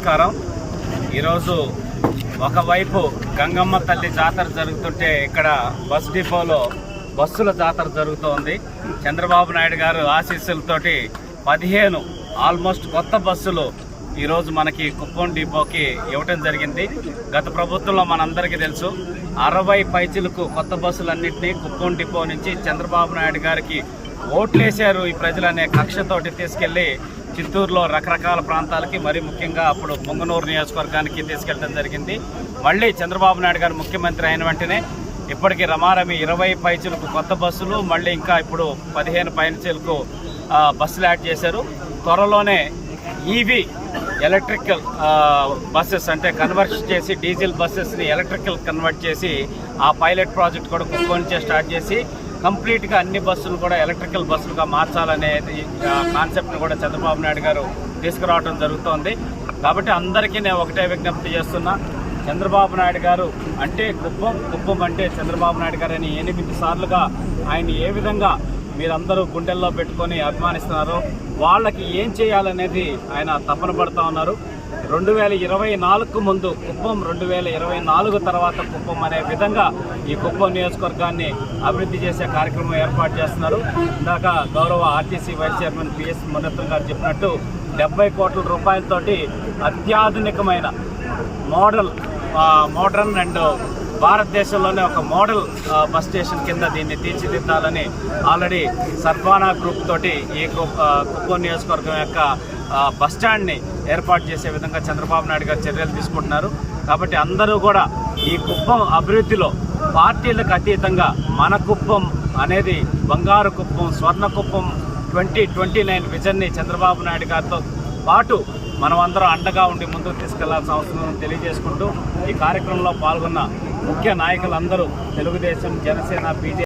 నమస్కారం. ఈరోజు ఒకవైపు గంగమ్మ తల్లి జాతర జరుగుతుంటే ఇక్కడ బస్ డిపోలో బస్సుల జాతర జరుగుతోంది. చంద్రబాబు నాయుడు గారు ఆశీస్సులతోటి 15 ఆల్మోస్ట్ కొత్త బస్సులు ఈరోజు మనకి కుప్పం డిపోకి ఇవ్వటం జరిగింది. గత ప్రభుత్వంలో మనందరికీ తెలుసు 60 పైచిలకు కొత్త బస్సులన్నింటినీ కుప్పం డిపో నుంచి చంద్రబాబు నాయుడు గారికి ఓట్లేశారు ఈ ప్రజలనే కక్షతోటి తీసుకెళ్లి చిత్తూరులో రకరకాల ప్రాంతాలకి, మరి ముఖ్యంగా అప్పుడు పొంగనూరు నియోజకవర్గానికి తీసుకెళ్ళడం జరిగింది. మళ్ళీ చంద్రబాబు నాయుడు గారు ముఖ్యమంత్రి అయిన వెంటనే ఇప్పటికీ రమారమి 20 పైచిలకు కొత్త బస్సులు, మళ్ళీ ఇంకా ఇప్పుడు 15 పైచిలకు బస్సులు యాడ్ చేశారు. త్వరలోనే ఈవీ ఎలక్ట్రికల్ బస్సెస్ అంటే కన్వర్ట్ చేసి డీజిల్ బస్సెస్ని ఎలక్ట్రికల్ కన్వర్ట్ చేసి ఆ పైలట్ ప్రాజెక్ట్ కూడా కుప్పం నుంచే స్టార్ట్ చేసి కంప్లీట్గా అన్ని బస్సులు కూడా ఎలక్ట్రికల్ బస్సులుగా మార్చాలనేది కాన్సెప్ట్ని కూడా చంద్రబాబు నాయుడు గారు తీసుకురావడం జరుగుతోంది. కాబట్టి అందరికీ నేను ఒకటే విజ్ఞప్తి చేస్తున్నా, చంద్రబాబు నాయుడు గారు అంటే కుప్పం అంటే చంద్రబాబు నాయుడు గారు అని 8 సార్లుగా ఆయన ఏ విధంగా మీరందరూ గుండెల్లో పెట్టుకొని అభిమానిస్తున్నారో వాళ్ళకి ఏం చేయాలనేది ఆయన తపన పడుతూ ఉన్నారు. 2024 ముందు కుప్పం, 2024 తర్వాత కుప్పం అనే విధంగా ఈ కుప్పం నియోజకవర్గాన్ని అభివృద్ధి చేసే కార్యక్రమం ఏర్పాటు చేస్తున్నారు. ఇందాక గౌరవ RTC vice chairman PS Munaratnam గారు చెప్పినట్టు 70 కోట్ల రూపాయలతోటి అత్యాధునికమైన మోడర్న్ అండ్ భారతదేశంలోనే ఒక మోడల్ బస్ స్టేషన్ కింద దీన్ని తీర్చిదిద్దాలని ఆల్రెడీ సర్వానా గ్రూప్ తోటి ఈ కుప్పం నియోజకవర్గం యొక్క బస్ స్టాండ్ని ఏర్పాటు చేసే విధంగా చంద్రబాబు నాయుడు గారు చర్యలు తీసుకుంటున్నారు. కాబట్టి అందరూ కూడా ఈ కుప్పం అభివృద్ధిలో పార్టీలకు అతీతంగా మన కుప్పం అనేది బంగారు కుప్పం, స్వర్ణ కుప్పం 2029 విజన్ని చంద్రబాబు నాయుడు గారితో పాటు మనమందరం అండగా ఉండి ముందుకు తీసుకెళ్లాల్సిన అవసరం తెలియజేసుకుంటూ ఈ కార్యక్రమంలో పాల్గొన్న ముఖ్య నాయకులందరూ తెలుగుదేశం, జనసేన, బీజేపీ